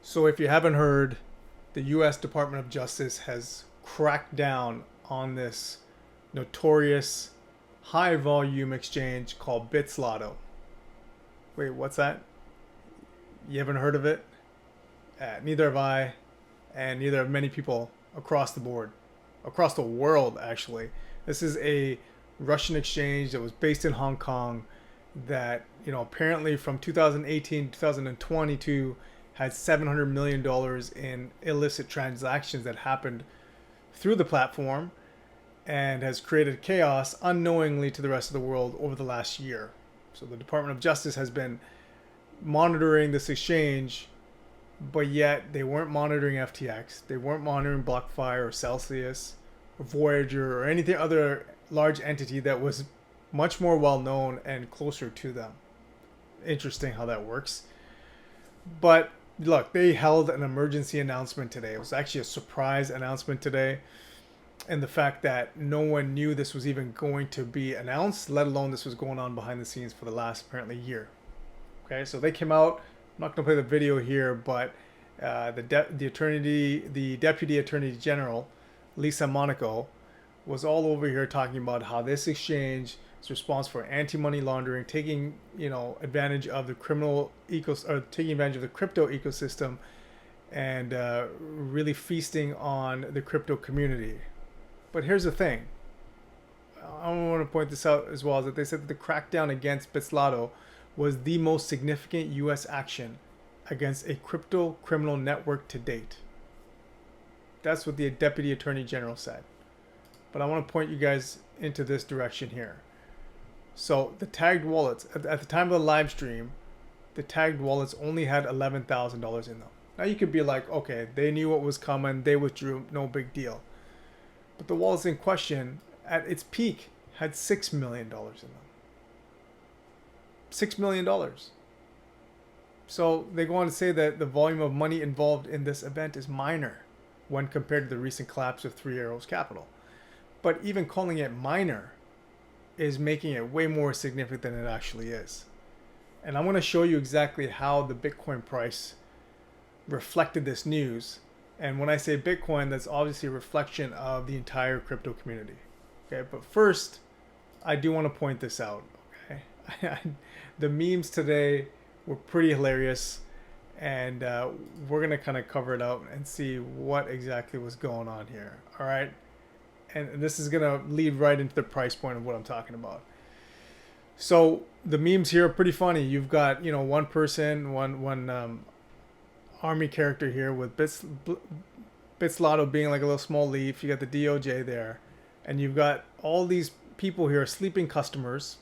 So, if you haven't heard, the U.S. Department of Justice has cracked down on this notorious high volume exchange called bitzlato. Wait, what's that? You haven't heard of it? Neither have I, and neither have many people across the board, across the world, actually. This is a Russian exchange that was based in Hong Kong that, apparently from 2018 to 2022 had $700 million in illicit transactions that happened through the platform and has created chaos unknowingly to the rest of the world over the last year. So the Department of Justice has been monitoring this exchange, but yet they weren't monitoring FTX, they weren't monitoring BlockFi or Celsius or Voyager or anything other large entity that was much more well known and closer to them. Interesting how that works. But look, they held an emergency announcement today. It was actually a surprise announcement today. And the fact that no one knew this was even going to be announced, let alone this was going on behind the scenes for the last apparently year. Okay, so they came out. I'm not going to play the video here, but the Deputy Attorney General, Lisa Monaco, was all over here talking about how this exchange is responsible for anti-money laundering, taking advantage of the taking advantage of the crypto ecosystem, and really feasting on the crypto community. But here's the thing. I want to point this out as well, is that they said that the crackdown against bitzlato was the most significant U.S. action against a crypto criminal network to date. That's what the Deputy Attorney General said. But I want to point you guys into this direction here. So the tagged wallets, at the time of the live stream, the tagged wallets only had $11,000 in them. Now you could be like, okay, they knew what was coming, they withdrew, no big deal. But the wallets in question, at its peak, had $6 million in them. $6 million. So they go on to say that the volume of money involved in this event is minor when compared to the recent collapse of Three Arrows Capital. But even calling it minor is making it way more significant than it actually is. And I'm going to show you exactly how the Bitcoin price reflected this news. And when I say Bitcoin, that's obviously a reflection of the entire crypto community. Okay, but first, I do want to point this out. Okay, the memes today were pretty hilarious, and we're gonna kind of cover it out and see what exactly was going on here. All right, and this is gonna lead right into the price point of what I'm talking about. So the memes here are pretty funny. You've got one person, one army character here with bitzlato being like a little small leaf. You got the DOJ there, and you've got all these people here, sleeping customers,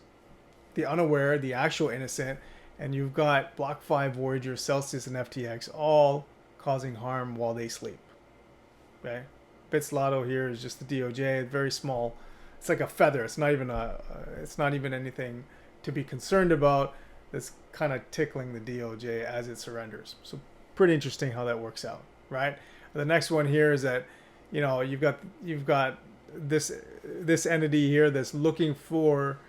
the unaware, the actual innocent, and you've got BlockFi, Voyager, Celsius, and FTX all causing harm while they sleep. Okay, bitzlato here is just the DOJ, very small. It's like a feather. It's not even anything to be concerned about. That's kind of tickling the DOJ as it surrenders. So pretty interesting how that works out, right? The next one here is that you've got this entity here that's looking for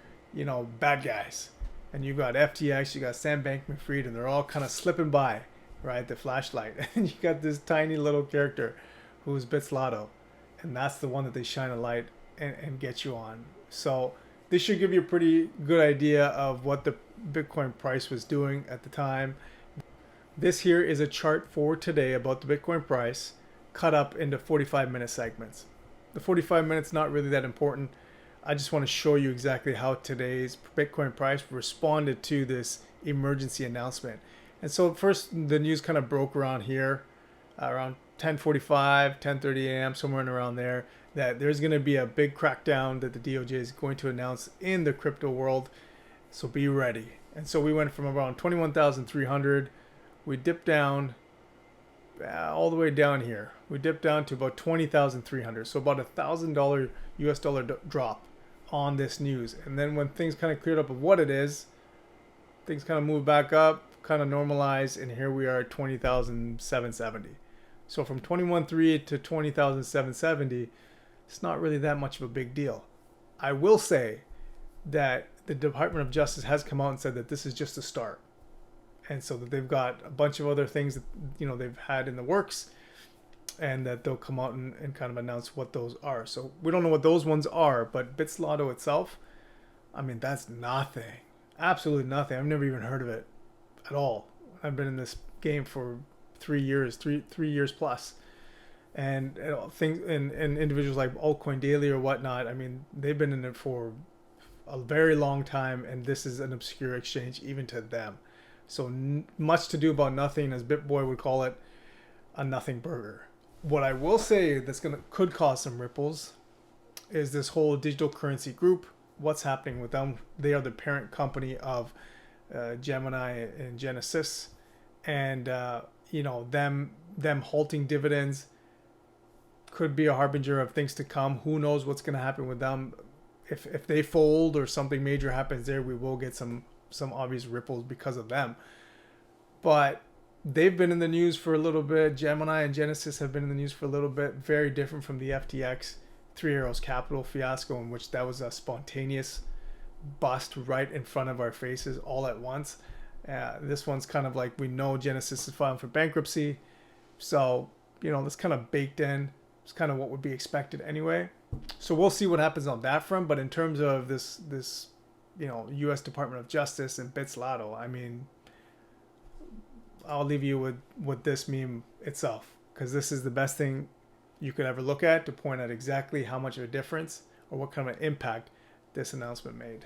bad guys, and you've got FTX, you got Sam Bankman-Fried, and they're all kind of slipping by, right? The flashlight, and you got this tiny little character who's bitzlato, and that's the one that they shine a light and get you on. So this should give you a pretty good idea of what the Bitcoin price was doing at the time. This here is a chart for today about the Bitcoin price cut up into 45-minute segments. The 45 minutes not really that important. I just want to show you exactly how today's Bitcoin price responded to this emergency announcement. And so first, the news kind of broke around here, around 10:45, 10:30 a.m., somewhere in around there, that there's going to be a big crackdown that the DOJ is going to announce in the crypto world. So be ready. And so we went from around 21,300. We dipped down all the way down here. We dipped down to about 20,300. So about $1,000 US dollar drop on this news. And then when things kind of cleared up of what it is, things kind of moved back up, kind of normalized, and here we are at 20,770. So from 21.3 to 20,770, it's not really that much of a big deal. I will say that the Department of Justice has come out and said that this is just a start. and so that they've got a bunch of other things that they've had in the works, and that they'll come out and kind of announce what those are. So we don't know what those ones are, but bitzlato itself, I mean, that's nothing, absolutely nothing. I've never even heard of it at all. I've been in this game for 3 years, three years plus, and things and individuals like Altcoin Daily or whatnot. I mean, they've been in it for a very long time, and this is an obscure exchange even to them. So much to do about nothing, as BitBoy would call it, a nothing burger. What I will say that's could cause some ripples is this whole digital currency group. What's happening with them? They are the parent company of Gemini and Genesis, and them halting dividends could be a harbinger of things to come. Who knows what's going to happen with them? If they fold or something major happens there, we will get some obvious ripples because of them. But they've been in the news for a little bit. Gemini and Genesis have been in the news for a little bit. Very different from the FTX Three Arrows Capital fiasco, in which that was a spontaneous bust right in front of our faces all at once. This one's kind of like, we know Genesis is filing for bankruptcy, so that's kind of baked in. It's kind of what would be expected anyway. So we'll see what happens on that front. But in terms of this U.S. Department of Justice and bitzlato, I mean, I'll leave you with this meme itself, because this is the best thing you could ever look at to point out exactly how much of a difference or what kind of an impact this announcement made.